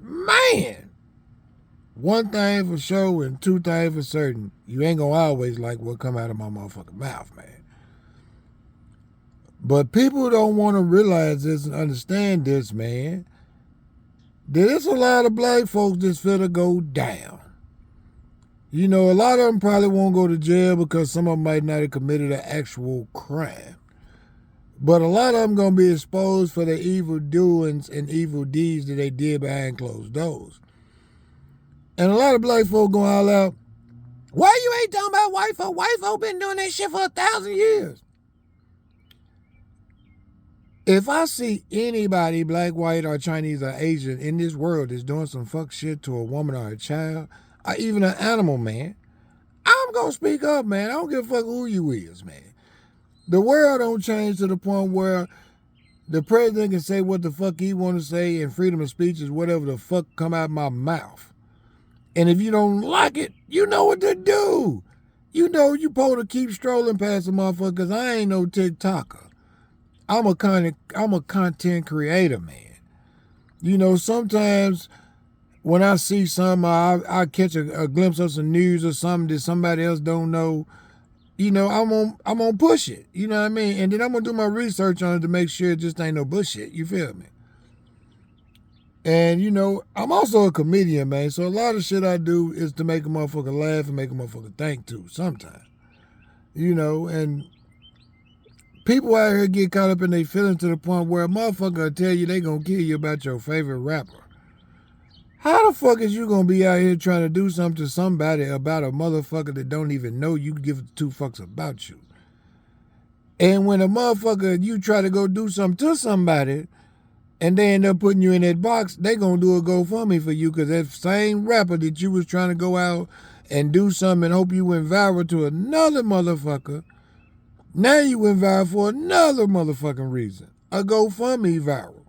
Man, one thing for sure and two things for certain, you ain't gonna always like what come out of my motherfucking mouth, man. But people don't want to realize this and understand this, man. There's a lot of black folks that's finna go down. You know, a lot of them probably won't go to jail because some of them might not have committed an actual crime. But a lot of them going to be exposed for the evil doings and evil deeds that they did behind closed doors. And a lot of black folk going all out, why you ain't talking about white folk? White folk been doing that shit for 1,000 years. If I see anybody, black, white, or Chinese, or Asian in this world that's doing some fuck shit to a woman or a child, or even an animal, man, I'm going to speak up, man. I don't give a fuck who you is, man. The world don't change to the point where the president can say what the fuck he want to say and freedom of speech is whatever the fuck come out of my mouth. And if you don't like it, you know what to do. You know you supposed to keep strolling past the motherfucker because I ain't no TikToker. I'm a content creator, man. You know, sometimes when I see something, I catch a glimpse of some news or something that somebody else don't know. You know, I'm gonna push it. You know what I mean? And then I'm gonna do my research on it to make sure it just ain't no bullshit. You feel me? And you know, I'm also a comedian, man. So a lot of shit I do is to make a motherfucker laugh and make a motherfucker think too. Sometimes, you know, and people out here get caught up in their feelings to the point where a motherfucker will tell you they gonna kill you about your favorite rapper. How the fuck is you gonna be out here trying to do something to somebody about a motherfucker that don't even know you give two fucks about you? And when a motherfucker, you try to go do something to somebody and they end up putting you in that box, they gonna do a GoFundMe for you because that same rapper that you was trying to go out and do something and hope you went viral to another motherfucker, now you went viral for another motherfucking reason. A GoFundMe viral.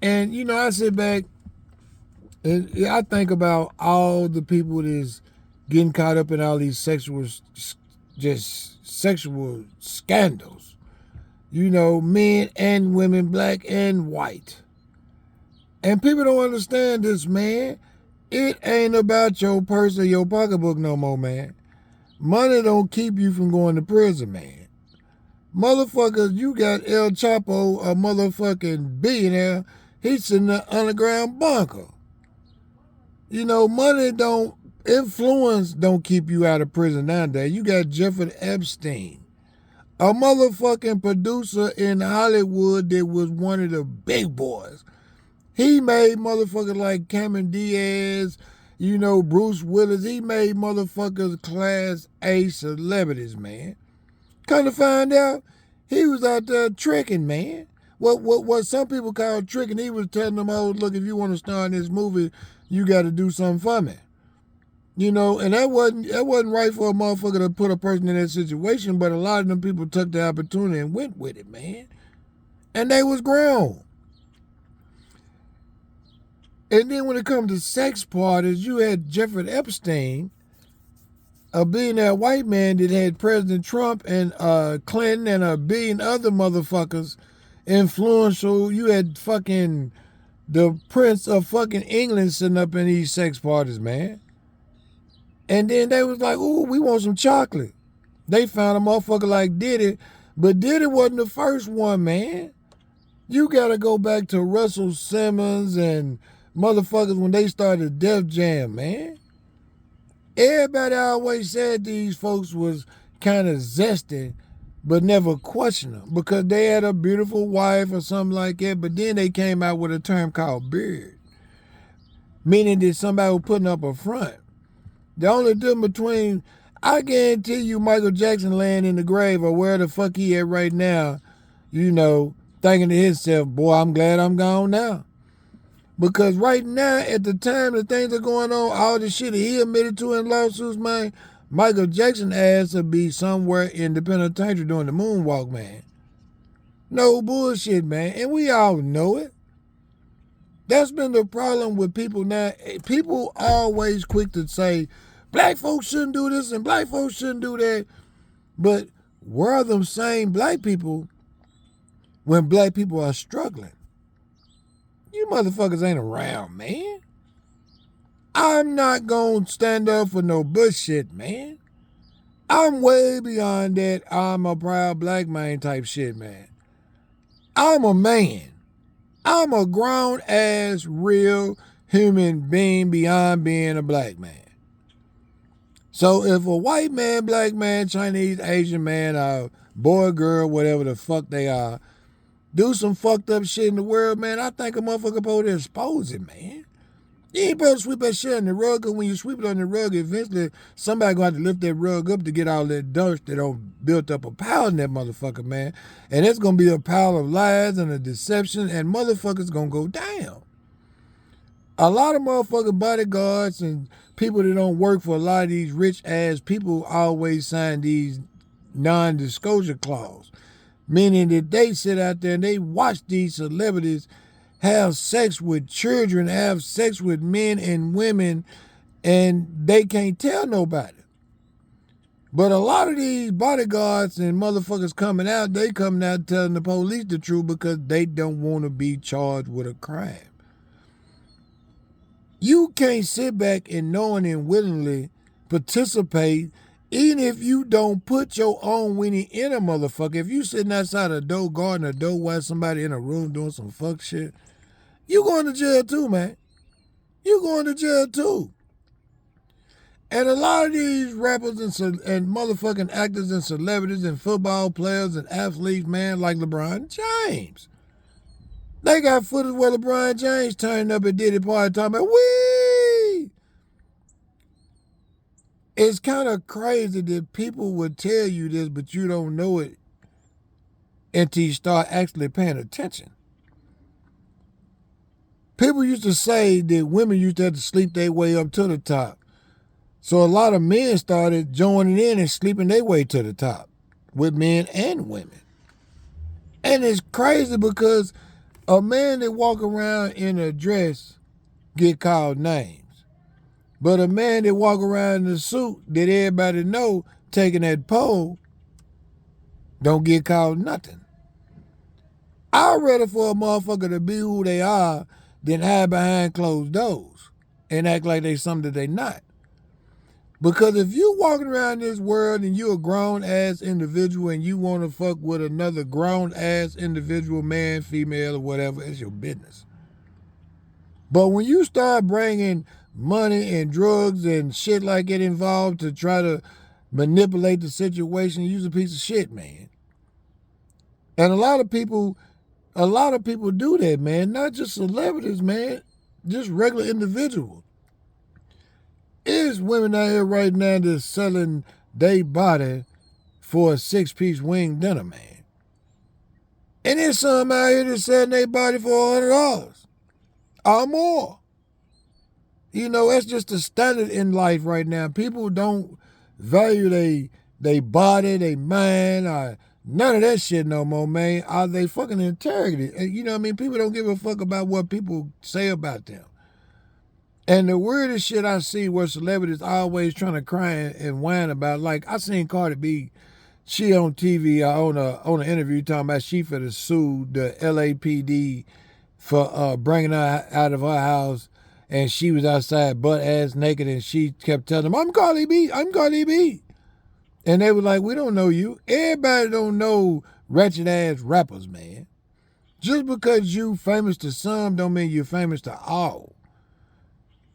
And, you know, I sit back and I think about all the people that's getting caught up in all these sexual scandals. You know, men and women, black and white. And people don't understand this, man. It ain't about your purse or your pocketbook no more, man. Money don't keep you from going to prison, man. Motherfuckers, you got El Chapo, a motherfucking billionaire. He's in the underground bunker. You know, money influence don't keep you out of prison nowadays. You got Jeffrey Epstein, a motherfucking producer in Hollywood that was one of the big boys. He made motherfuckers like Cameron Diaz, you know, Bruce Willis. He made motherfuckers class A celebrities, man. Come to find out, he was out there tricking, man. What some people call tricking, he was telling them, oh, look, if you want to star in this movie, you got to do something for me. You know, and that wasn't right for a motherfucker to put a person in that situation, but a lot of them people took the opportunity and went with it, man. And they was grown. And then when it comes to sex parties, you had Jeffrey Epstein, a billionaire white man that had President Trump and Clinton and a billion other motherfuckers influential. You had fucking the Prince of fucking England sitting up in these sex parties, man. And then they was like, ooh, we want some chocolate. They found a motherfucker like Diddy, but Diddy wasn't the first one, man. You gotta go back to Russell Simmons and motherfuckers when they started Def Jam, man. Everybody always said these folks was kind of zesty, but never questioned them because they had a beautiful wife or something like that. But then they came out with a term called beard, meaning that somebody was putting up a front. The only difference between, I guarantee you, Michael Jackson laying in the grave or where the fuck he at right now, you know, thinking to himself, boy, I'm glad I'm gone now. Because right now, at the time that things are going on, all the shit that he admitted to in lawsuits, man, Michael Jackson ass would be somewhere in the penitentiary doing the moonwalk, man. No bullshit, man. And we all know it. That's been the problem with people now. People always quick to say, black folks shouldn't do this and black folks shouldn't do that. But where are them same black people when black people are struggling? You motherfuckers ain't around, man. I'm not gonna stand up for no bullshit, man. I'm way beyond that I'm a proud black man type shit, man. I'm a man. I'm a grown-ass, real human being beyond being a black man. So if a white man, black man, Chinese, Asian man, boy, girl, whatever the fuck they are, do some fucked up shit in the world, man, I think a motherfucker supposed to expose it, man. You ain't supposed to sweep that shit on the rug, because when you sweep it on the rug, eventually somebody gonna have to lift that rug up to get all that dirt that don't built up a pile in that motherfucker, man. And it's gonna be a pile of lies and a deception, and motherfuckers gonna go down. A lot of motherfucking bodyguards and people that don't work for a lot of these rich ass people always sign these non-disclosure clause, meaning that they sit out there and they watch these celebrities have sex with children, have sex with men and women, and they can't tell nobody. But a lot of these bodyguards and motherfuckers coming out, they coming out telling the police the truth because they don't want to be charged with a crime. You can't sit back and knowing and willingly participate, even if you don't put your own weenie in a motherfucker. If you sitting outside a door guarding a door while somebody in a room doing some fuck shit, you going to jail too, man. You going to jail too. And a lot of these rappers and motherfucking actors and celebrities and football players and athletes, man, like LeBron James. They got footage where LeBron James turned up at Diddy party talking about, wee! It's kind of crazy that people would tell you this, but you don't know it until you start actually paying attention. People used to say that women used to have to sleep their way up to the top. So a lot of men started joining in and sleeping their way to the top with men and women. And it's crazy because a man that walk around in a dress get called names. But a man that walk around in a suit that everybody know taking that pole don't get called nothing. I'd rather for a motherfucker to be who they are than hide behind closed doors and act like they something that they not. Because if you walking around this world and you a grown-ass individual and you want to fuck with another grown-ass individual, man, female, or whatever, it's your business. But when you start bringing money and drugs and shit like it involved to try to manipulate the situation, you's a piece of shit, man. And a lot of people do that, man. Not just celebrities, man. Just regular individuals. There's women out here right now that's selling their body for a 6-piece wing dinner, man. And there's some out here that's selling their body for $100 or more. You know, that's just the standard in life right now. People don't value they body, they mind, or none of that shit no more, man. Are they fucking integrity? And you know what I mean? People don't give a fuck about what people say about them. And the weirdest shit I see where celebrities always trying to cry and whine about, like I seen Cardi B, she on TV on an interview talking about she finna sue the LAPD for bringing her out of her house, and she was outside butt ass naked, and she kept telling them, I'm Cardi B, I'm Cardi B. And they were like, we don't know you. Everybody don't know wretched ass rappers, man. Just because you famous to some don't mean you're famous to all.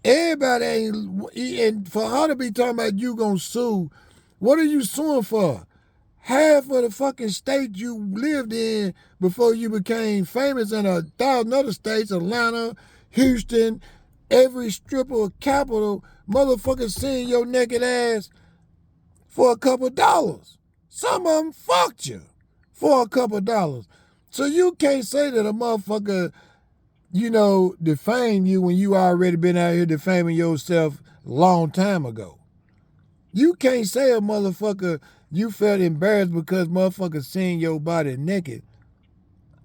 Everybody ain't, and for her to be talking about you gonna sue, what are you suing for? Half of the fucking state you lived in before you became famous in 1,000 other states, Atlanta, Houston, every stripper capital, motherfuckers seeing your naked ass for a couple dollars. Some of them fucked you for a couple dollars. So you can't say that a motherfucker, you know, defame you when you already been out here defaming yourself a long time ago. You can't say a motherfucker you felt embarrassed because motherfuckers seen your body naked.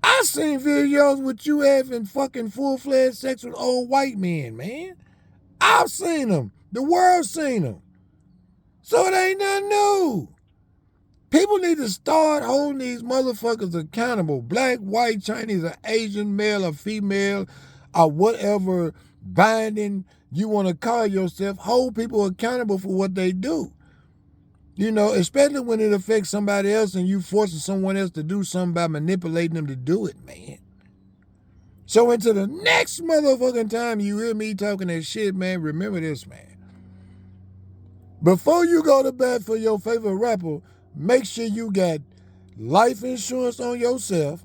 I seen videos with you having fucking full-fledged sex with old white men, man. I've seen them. The world's seen them. So it ain't nothing new. People need to start holding these motherfuckers accountable. Black, white, Chinese, or Asian, male or female, or whatever binding you want to call yourself, hold people accountable for what they do. You know, especially when it affects somebody else and you forcing someone else to do something by manipulating them to do it, man. So until the next motherfucking time you hear me talking that shit, man, remember this, man. Before you go to bat for your favorite rapper, make sure you got life insurance on yourself.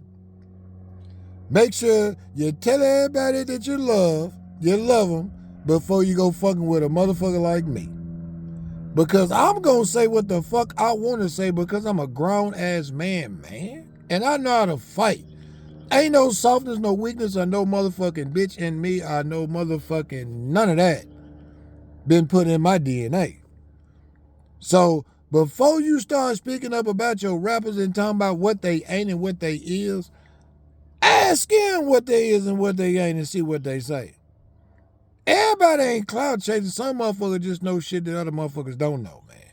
Make sure you tell everybody that you love them, before you go fucking with a motherfucker like me. Because I'm going to say what the fuck I want to say because I'm a grown-ass man, man. And I know how to fight. Ain't no softness, no weakness, or no motherfucking bitch in me, or no motherfucking none of that been put in my DNA. So before you start speaking up about your rappers and talking about what they ain't and what they is, ask them what they is and what they ain't and see what they say. Everybody ain't cloud chasing. Some motherfuckers just know shit that other motherfuckers don't know, man.